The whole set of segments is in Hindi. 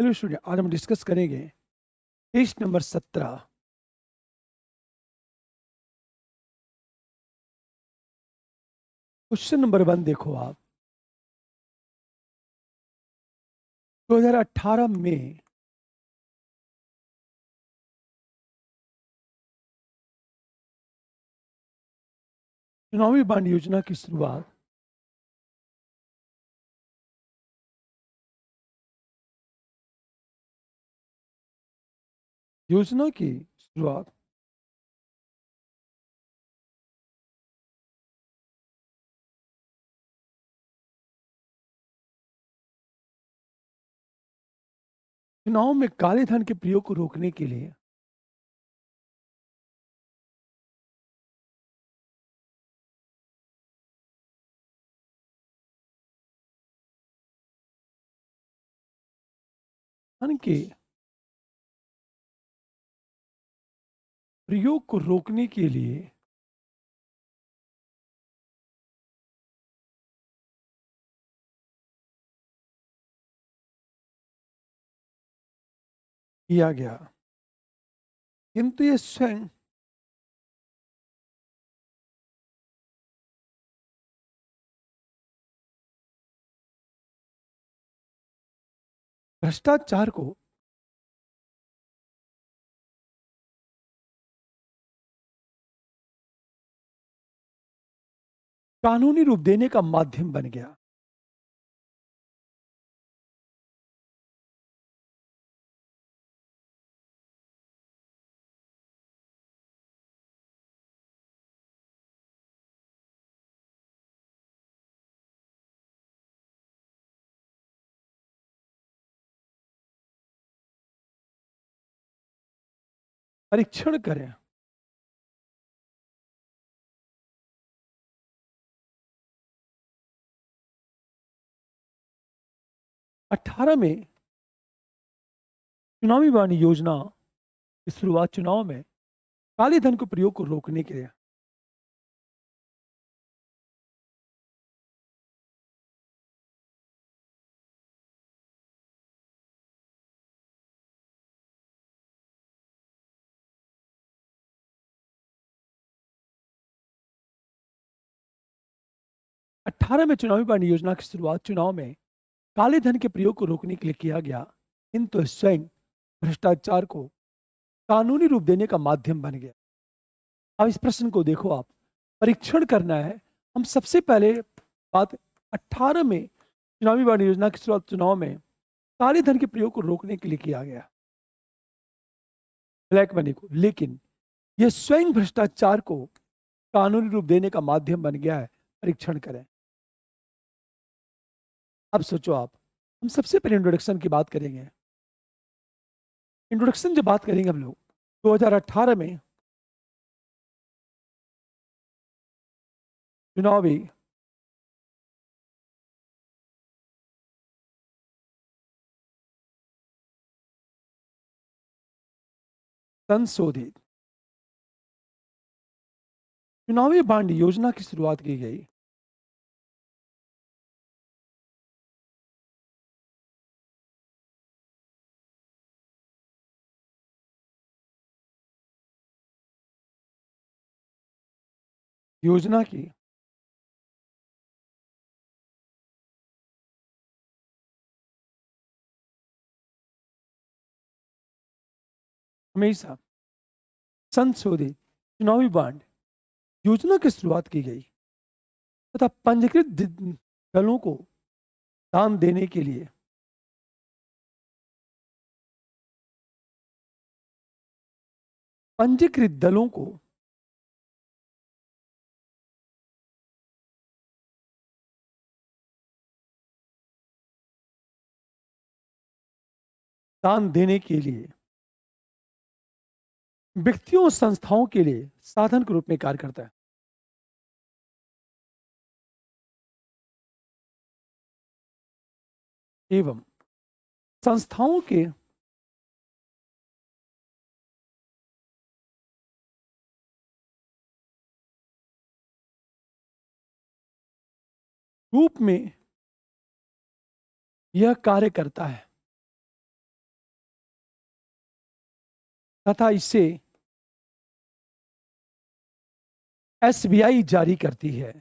हेलो स्टूडेंट, आज हम डिस्कस करेंगे टेस्ट नंबर 17। क्वेश्चन नंबर 1 देखो आप। 2018 में चुनावी बांड योजना की शुरुआत योजना की शुरुआत चुनाव में काले धन के प्रयोग को रोकने के लिए धन के प्रयोग को रोकने के लिए किया गया, किंतु ये स्वयं भ्रष्टाचार को कानूनी रूप देने का माध्यम बन गया। परीक्षण करें। अठारह में चुनावी बांड योजना की शुरुआत चुनाव में काले धन के प्रयोग को रोकने के लिए। अठारह में चुनावी बांड योजना की शुरुआत चुनाव में काले धन के प्रयोग को रोकने के लिए किया गया, किंतु स्वयं भ्रष्टाचार को कानूनी रूप देने का माध्यम बन गया। अब इस प्रश्न को देखो आप। परीक्षण करना है। हम सबसे पहले बात 18 में चुनावी बांड योजना की शुरुआत चुनाव में काले धन के प्रयोग को रोकने के लिए किया गया, ब्लैक मनी को, लेकिन यह स्वयं भ्रष्टाचार को कानूनी रूप देने का माध्यम बन गया है। परीक्षण करें। अब सोचो आप। हम सबसे पहले इंट्रोडक्शन की बात करेंगे। इंट्रोडक्शन जब बात करेंगे हम लोग 2018 में चुनावी संशोधित चुनावी बांड योजना की शुरुआत की गई। योजना की हमेशा संशोधित चुनावी बांड योजना की शुरुआत की गई तथा पंजीकृत दलों को दान देने के लिए पंजीकृत दलों को दान देने के लिए व्यक्तियों और संस्थाओं के लिए साधन के रूप में कार्य करता है। एवं संस्थाओं के रूप में यह कार्य करता है। तथा इसे एसबीआई जारी करती है।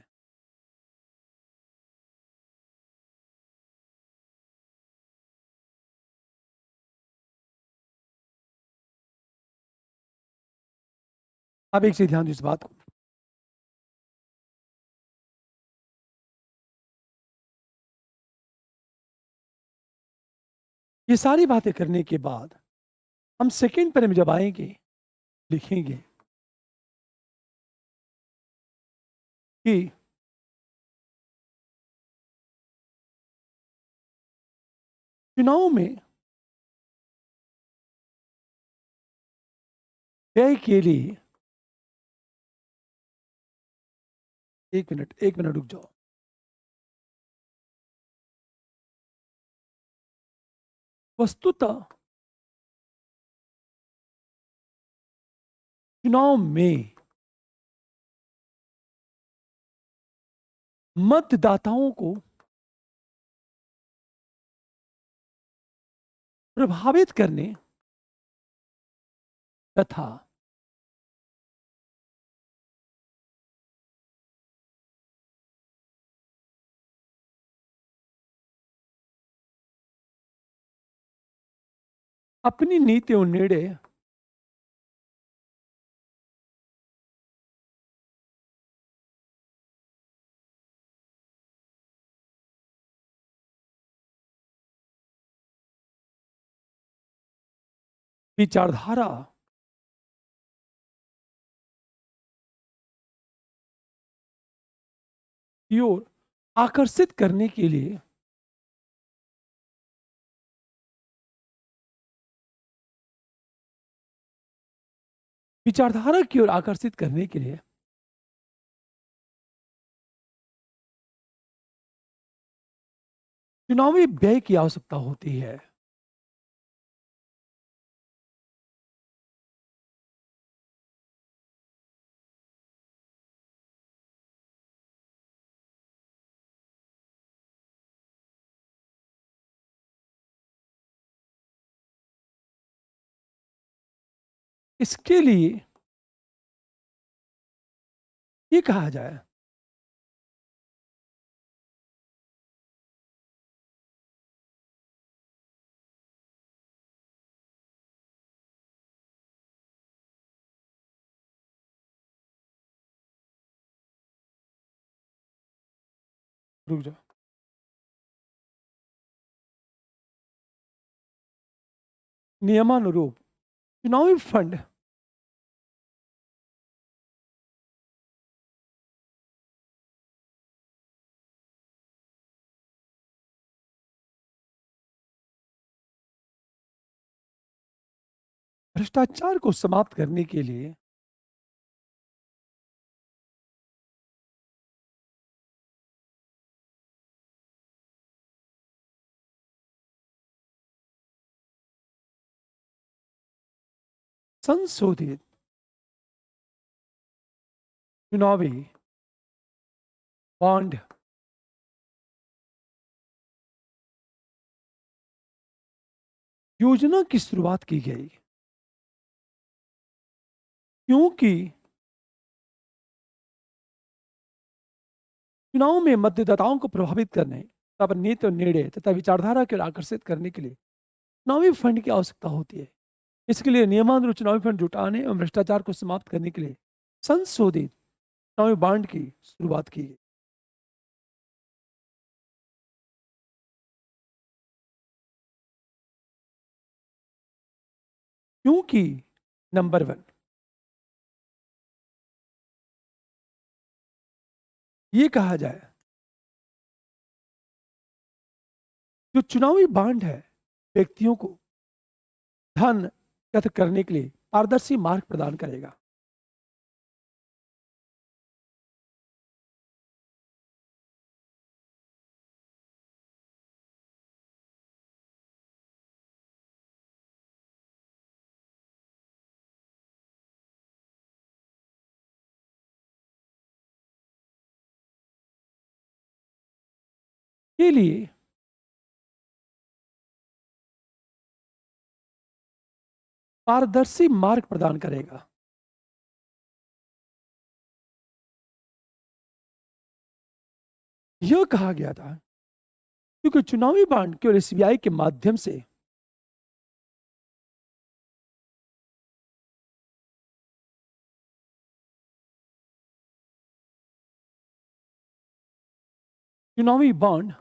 अब एक से ध्यान दो इस बात को। ये सारी बातें करने के बाद हम सेकंड पर में जब आएंगे, लिखेंगे कि चुनाव में व्यय के लिए, एक मिनट रुक जाओ। वस्तुतः चुनाव में मतदाताओं को प्रभावित करने तथा अपनी नीति और निर्णय विचारधारा की ओर आकर्षित करने के लिए विचारधारा की ओर आकर्षित करने के लिए चुनावी व्यय की आवश्यकता होती है। इसके लिए ये कहा जाए रुक जाओ, नियमानुरूप चुनावी फंड भ्रष्टाचार को समाप्त करने के लिए संशोधित चुनावी बॉन्ड योजना की शुरुआत की गई, क्योंकि चुनाव में मतदाताओं को प्रभावित करने तथा नीति और निर्णय तथा विचारधारा के ओर आकर्षित करने के लिए चुनावी फंड की आवश्यकता होती है। इसके लिए नियमानुसार चुनावी फंड जुटाने एवं भ्रष्टाचार को समाप्त करने के लिए संशोधित चुनावी बॉन्ड की शुरुआत की गई। क्योंकि नंबर वन, ये कहा जाए जो चुनावी बॉन्ड है व्यक्तियों को धन एकत्र करने के लिए पारदर्शी मार्ग प्रदान करेगा। के लिए पारदर्शी मार्ग प्रदान करेगा। यह कहा गया था क्योंकि चुनावी बॉन्ड केवल एसबीआई के माध्यम से चुनावी बॉन्ड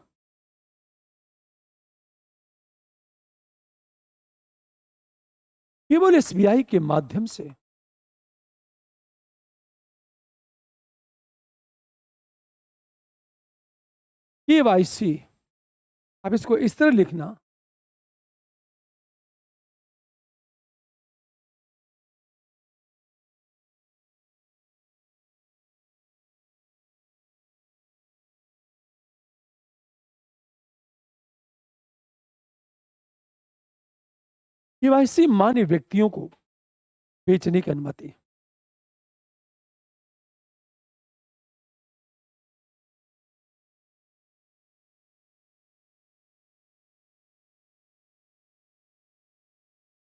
केवल एसबीआई के माध्यम से केवाईसी, आप इसको इस तरह लिखना, केवाईसी मान्य व्यक्तियों को बेचने की अनुमति।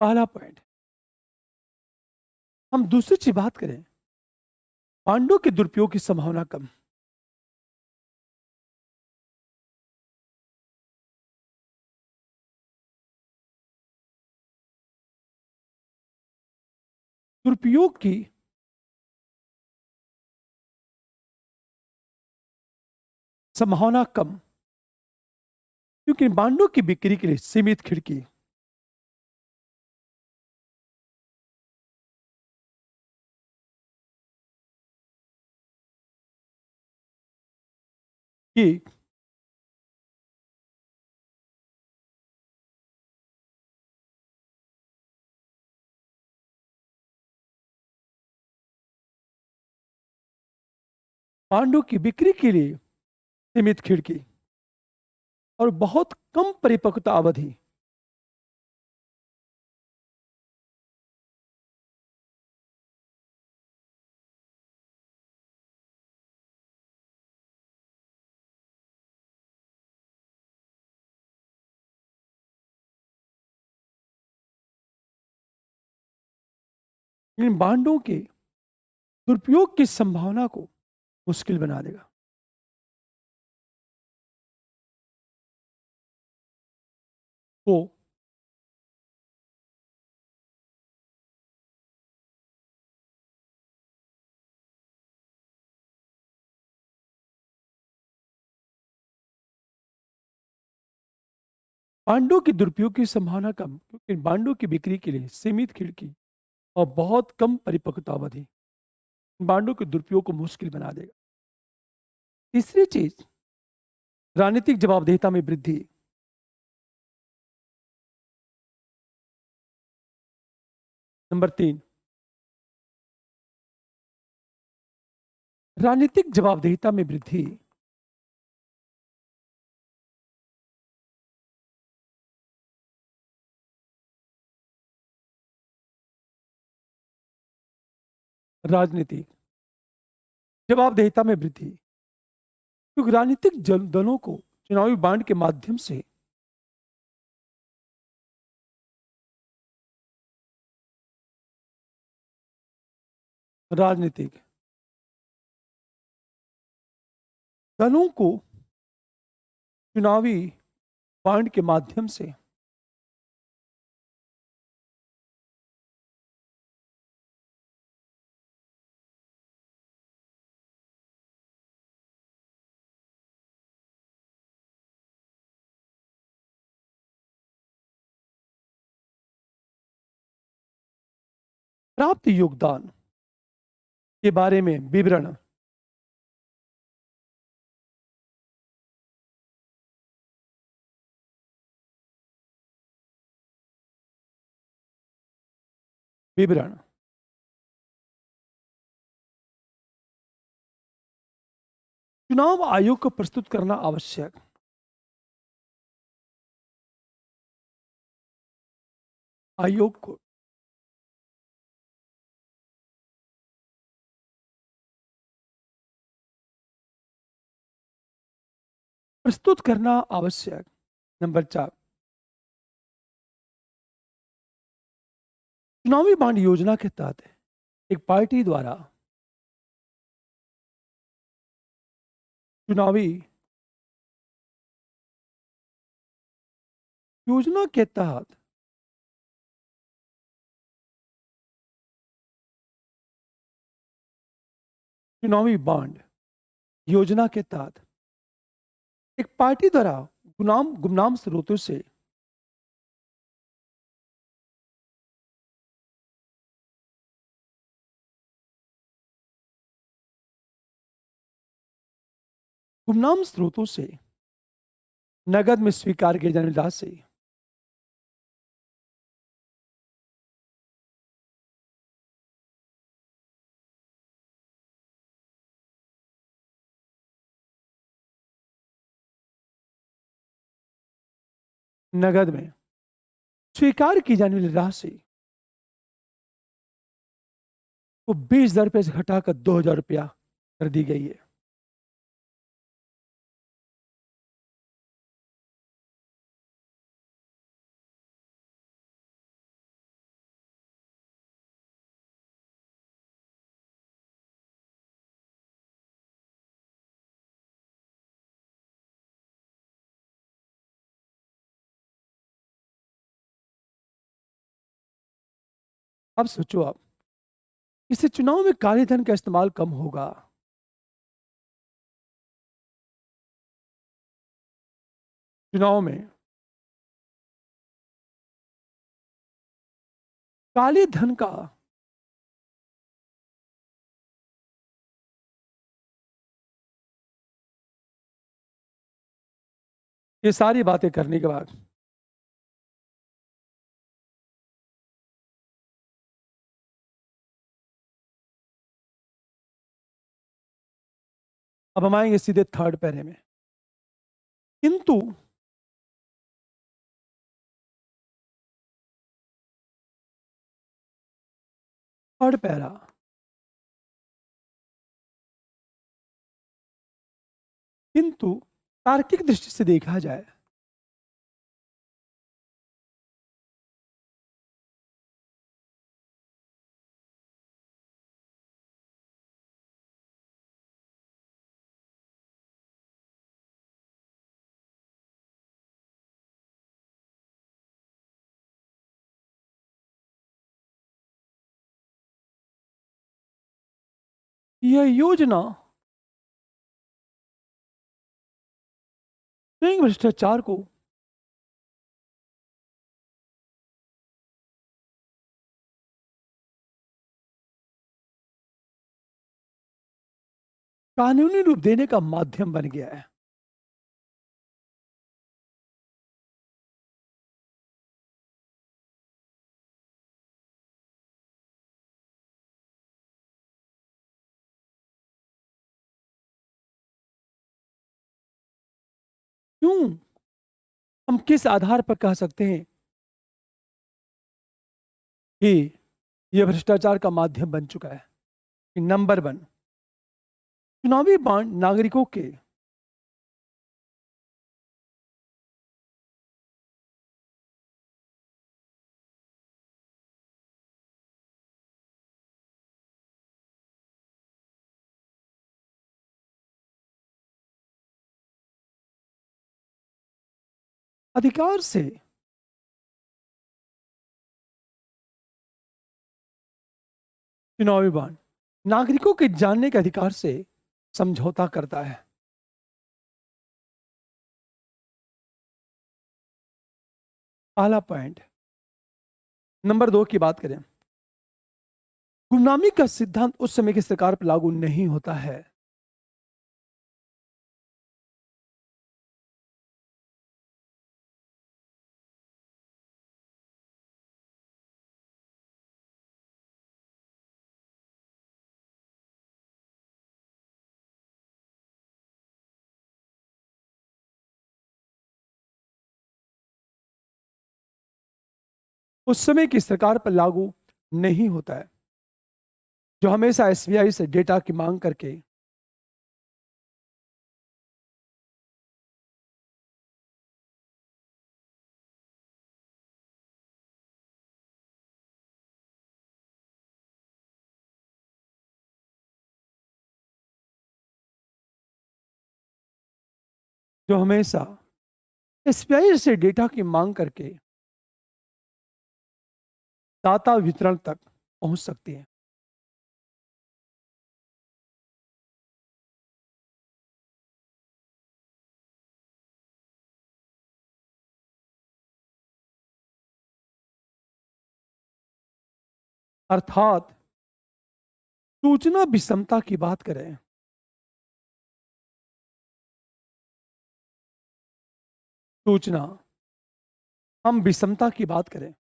पहला पॉइंट। हम दूसरी चीज बात करें, पांडु के दुरुपयोग की संभावना कम। दुरुपयोग की संभावना कम क्योंकि बांडों की बिक्री के लिए सीमित खिड़की। कि बांडों की बिक्री के लिए सीमित खिड़की और बहुत कम परिपक्वता अवधि। इन बांडों के दुरुपयोग की संभावना को मुश्किल बना देगा। तो बांडों की दुरुपयोग की संभावना कम क्योंकि बांडों की बिक्री के लिए सीमित खिड़की और बहुत कम परिपक्वता अवधि बांडों के दुरुपयोग को मुश्किल बना देगा। तीसरी चीज, राजनीतिक जवाबदेहिता में वृद्धि। नंबर 3, राजनीतिक जवाबदेहिता में वृद्धि। राजनीतिक जवाबदेहिता में वृद्धि क्योंकि राजनीतिक दलों को चुनावी बांड के माध्यम से राजनीतिक दलों को चुनावी बांड के माध्यम से प्राप्त योगदान के बारे में विवरण। विवरण चुनाव आयोग को प्रस्तुत करना आवश्यक। आयोग को प्रस्तुत करना आवश्यक। नंबर 4, चुनावी बांड योजना के तहत एक पार्टी द्वारा चुनावी योजना के तहत चुनावी बांड योजना के तहत एक पार्टी द्वारा गुमनाम स्रोतों से गुमनाम स्रोतों से नगद में स्वीकार किए जाने वाली राशि नगद में स्वीकार की जाने वाली राशि को 20,000 रुपये से घटाकर 2,000 रुपया कर दी गई है। अब सोचो आप, इससे चुनाव में काले धन का इस्तेमाल कम होगा। चुनाव में काले धन का ये सारी बातें करने के बाद अब हम आएंगे सीधे थर्ड पैरे में। किंतु थर्ड पैरा किंतु तार्किक दृष्टि से देखा जाए यह योजना स्वयं भ्रष्टाचार को कानूनी रूप देने का माध्यम बन गया है। क्यों? हम किस आधार पर कह सकते हैं कि यह भ्रष्टाचार का माध्यम बन चुका है? कि नंबर 1, चुनावी बांड नागरिकों के अधिकार से चुनावी बांड नागरिकों के जानने के अधिकार से समझौता करता है। पहला पॉइंट। नंबर 2 की बात करें, गुमनामी का सिद्धांत उस समय की सरकार पर लागू नहीं होता है। उस समय की सरकार पर लागू नहीं होता है, जो हमेशा एसबीआई से डेटा की मांग करके जो हमेशा एसबीआई से डेटा की मांग करके दाता वितरण तक पहुंच सकती है। अर्थात सूचना विषमता की बात करें, सूचना हम विषमता की बात करें,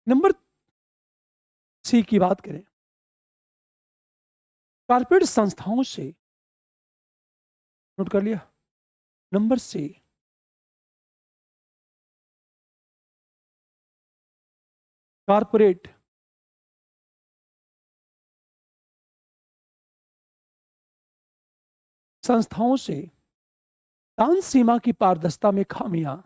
नंबर सी की बात करें, कारपोरेट संस्थाओं से, नोट कर लिया, नंबर सी, कारपोरेट संस्थाओं से दान सीमा की पारदर्शिता में खामियां,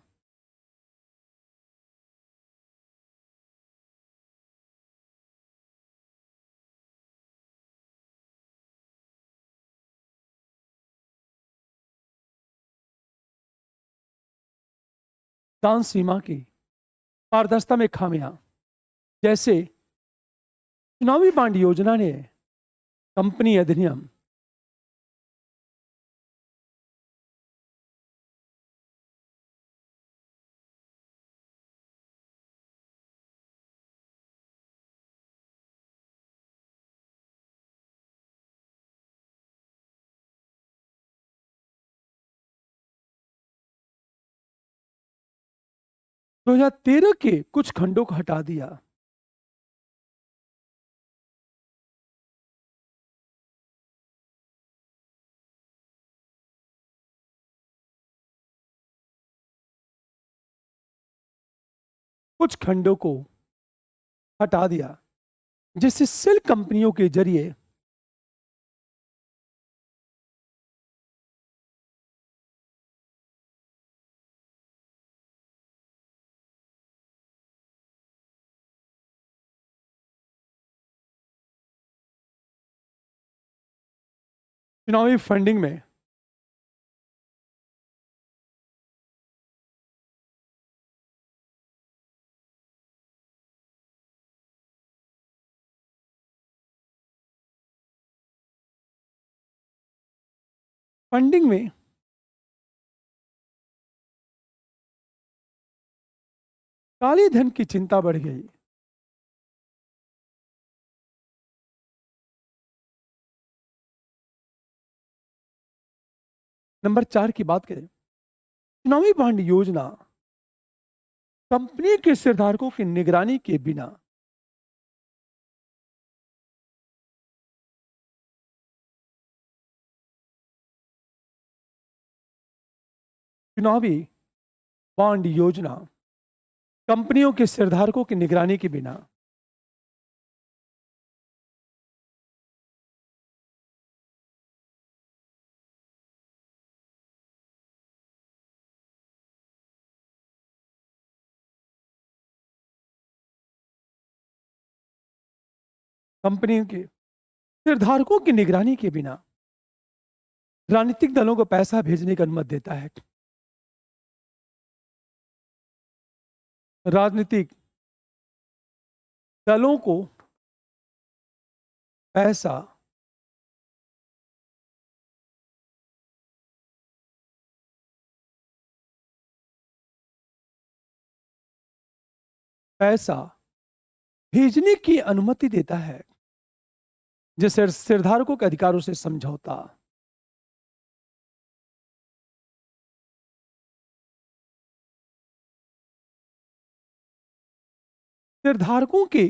दान सीमा की पारदर्शिता में खामियां, जैसे चुनावी बांड योजना ने कंपनी अधिनियम 2013 के कुछ खंडों को हटा दिया। कुछ खंडों को हटा दिया जिससे सेल कंपनियों के जरिए चुनावी फंडिंग में फंडिंग में काले धन की चिंता बढ़ गई। नंबर 4 की बात करें, चुनावी बांड योजना कंपनी के शेयरधारकों की निगरानी के बिना चुनावी बांड योजना कंपनियों के शेयरधारकों की निगरानी के बिना कंपनियों के शेयरधारकों की निगरानी के बिना राजनीतिक दलों को पैसा भेजने की अनुमति देता है। राजनीतिक दलों को पैसा पैसा भेजने की अनुमति देता है, जैसे शेयरधारकों के अधिकारों से समझौता। शेयरधारकों के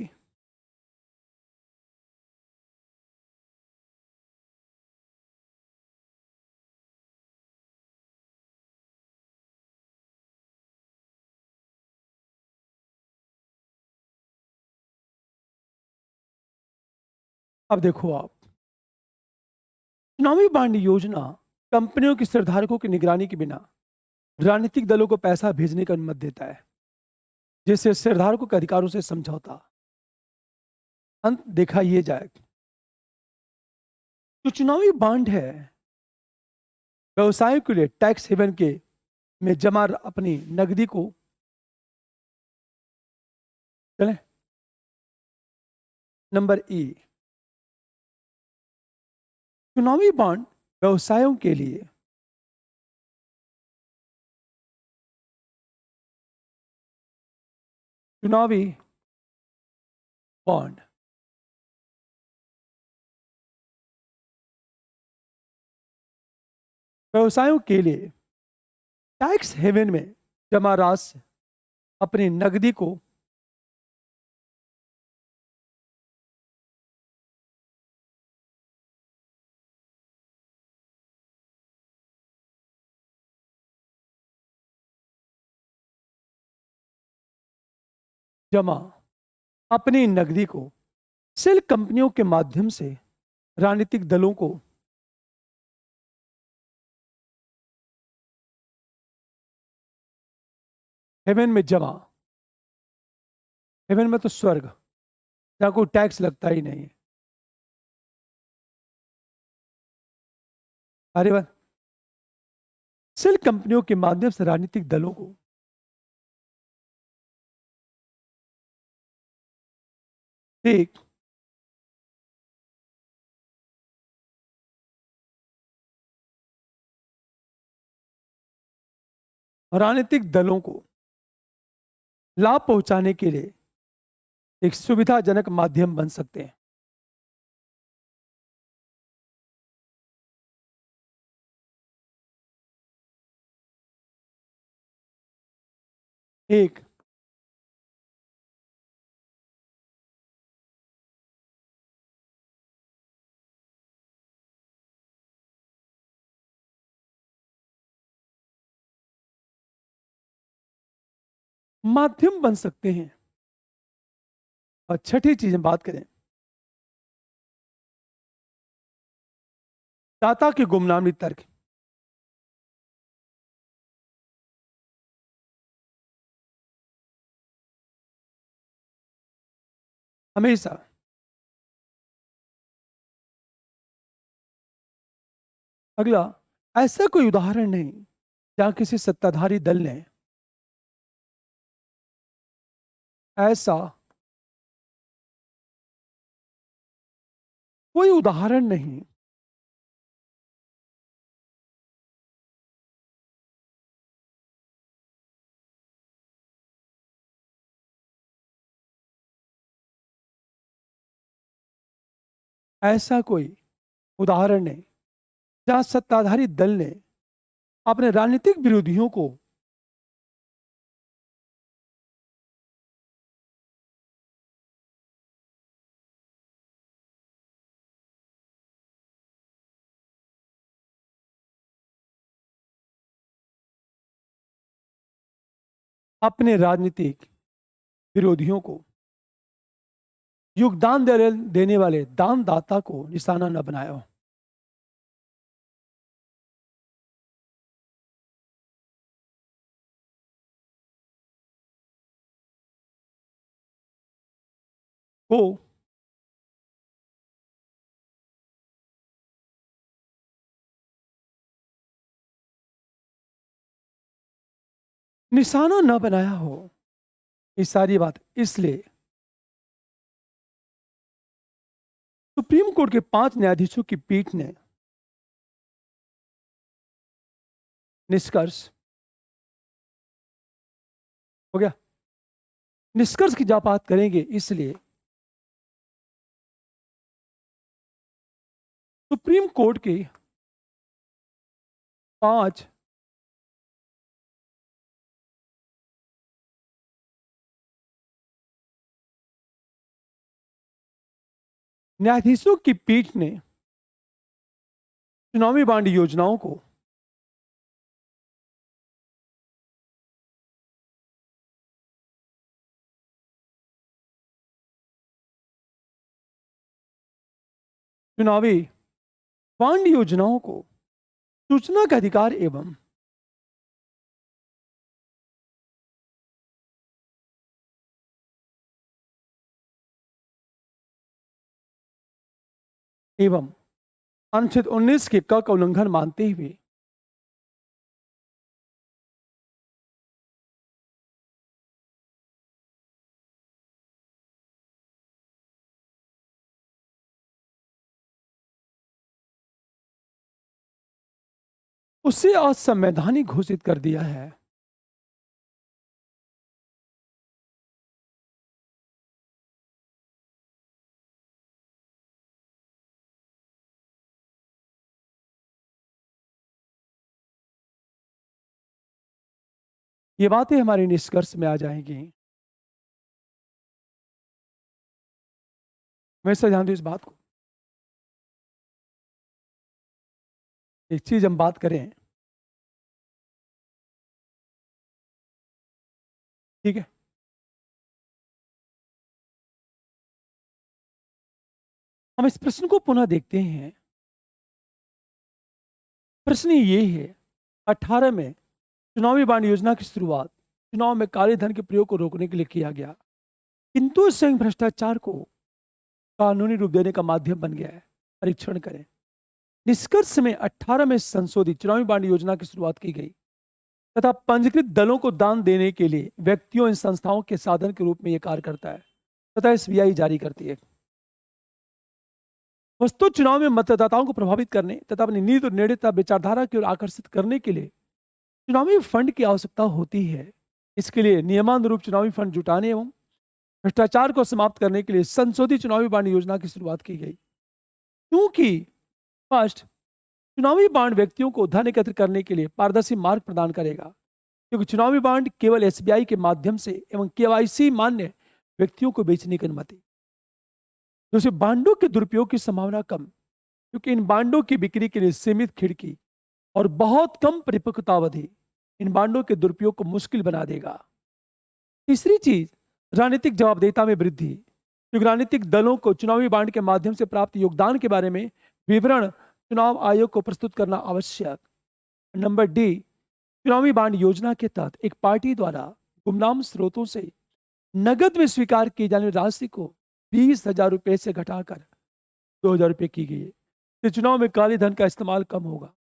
अब देखो आप, चुनावी बांड योजना कंपनियों के शेयरधारकों की निगरानी के बिना राजनीतिक दलों को पैसा भेजने की अनुमति देता है, जिससे शेयरधारकों के अधिकारों से समझौता अंत देखा ये जाए। जो चुनावी बांड है, व्यवसायों के लिए टैक्स हेवन के में जमा अपनी नकदी को चले। नंबर ई, चुनावी बॉन्ड व्यवसायों के लिए चुनावी बॉन्ड व्यवसायों के लिए टैक्स हेवन में जमा राशि अपनी नकदी को जमा अपनी नकदी को सेल कंपनियों के माध्यम से राजनीतिक दलों को हेवन में जमा, हेवन में तो स्वर्ग, जहां कोई टैक्स लगता ही नहीं है। अरे वाह, सेल कंपनियों के माध्यम से राजनीतिक दलों को एक राजनीतिक दलों को लाभ पहुंचाने के लिए एक सुविधाजनक माध्यम बन सकते हैं। एक माध्यम बन सकते हैं। और छठी चीज हम बात करें, दाता की गुमनामी तर्क। हमेशा अगला, ऐसा कोई उदाहरण नहीं जहां किसी सत्ताधारी दल ने ऐसा कोई उदाहरण नहीं ऐसा कोई उदाहरण नहीं जहां सत्ताधारी दल ने अपने राजनीतिक विरोधियों को अपने राजनीतिक विरोधियों को योगदान देने वाले दानदाता को निशाना न बनाया हो। को निशाना न बनाया हो। ये सारी बात इसलिए सुप्रीम कोर्ट के 5 न्यायाधीशों की पीठ ने निष्कर्ष हो गया, निष्कर्ष की जब बात करेंगे, इसलिए सुप्रीम कोर्ट के 5 न्यायाधीशों की पीठ ने चुनावी बांड योजनाओं को चुनावी बांड योजनाओं को सूचना का अधिकार एवं एवं अनुच्छेद 19 के क का उल्लंघन मानते हुए उसे असंवैधानिक घोषित कर दिया है। ये बातें हमारे निष्कर्ष में आ जाएंगी। वैसे ध्यान दो इस बात को, एक चीज हम बात करें, ठीक है। हम इस प्रश्न को पुनः देखते हैं। प्रश्न ये है, 18 में चुनावी बांड योजना की शुरुआत चुनाव में काले धन के प्रयोग को रोकने के लिए किया गया, किंतु स्वयं भ्रष्टाचार को कानूनी रूप देने का माध्यम बन गया है। परीक्षण करें। निष्कर्ष में 18 में संशोधित चुनावी बांड योजना की शुरुआत की गई तथा पंजीकृत दलों को दान देने के लिए व्यक्तियों इन संस्थाओं के साधन के रूप में यह कार्य करता है तथा एसबीआई जारी करती है। वस्तु चुनाव में मतदाताओं को प्रभावित करने तथा अपनी नीति और निर्णय तथा विचारधारा की ओर आकर्षित करने के लिए चुनावी फंड की आवश्यकता होती है। इसके लिए नियमानुरूप चुनावी फंड जुटाने एवं भ्रष्टाचार को समाप्त करने के लिए संशोधित चुनावी बांड योजना की शुरुआत की गई। क्योंकि फर्स्ट, चुनावी बांड व्यक्तियों को धन एकत्र करने के लिए पारदर्शी मार्ग प्रदान करेगा, क्योंकि चुनावी बांड केवल एसबीआई के माध्यम से एवं केवाईसी मान्य व्यक्तियों को बेचने की अनुमति। दूसरे, बांडों के दुरुपयोग की संभावना कम, क्योंकि इन बांडों की बिक्री के लिए सीमित खिड़की और बहुत कम परिपक्वता अवधि इन बांडों के दुरुपयोग को मुश्किल बना देगा। तीसरी चीज, राजनीतिक जवाबदेहिता में वृद्धि, क्योंकि राजनीतिक दलों को चुनावी बांड के माध्यम से प्राप्त योगदान के बारे में विवरण चुनाव आयोग को प्रस्तुत करना आवश्यक। नंबर डी, चुनावी बांड योजना के तहत एक पार्टी द्वारा गुमनाम स्रोतों से नगद में स्वीकार की जाने वाली राशि को 20,000 रुपए से घटाकर 2,000 रुपए की गई है। तो चुनाव में काले धन का इस्तेमाल कम होगा।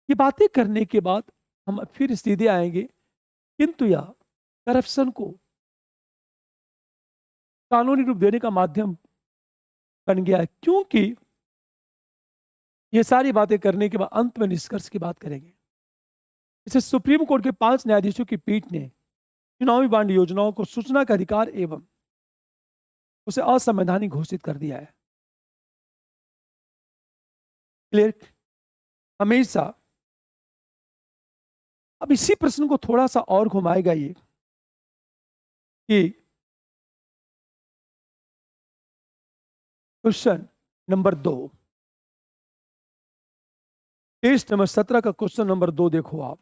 ये बातें करने के बाद हम फिर सीधे आएंगे, किंतु यह करप्शन को कानूनी रूप देने का माध्यम बन गया है। क्योंकि ये सारी बातें करने के बाद अंत में निष्कर्ष की बात करेंगे। इसे सुप्रीम कोर्ट के 5 न्यायाधीशों की पीठ ने चुनावी बांड योजनाओं को सूचना का अधिकार एवं उसे असंवैधानिक घोषित कर दिया है। क्लियर? हमेशा अब इसी प्रश्न को थोड़ा सा और घुमाएगा ये कि क्वेश्चन नंबर 2, टेस्ट नंबर 17 का क्वेश्चन नंबर 2 देखो आप।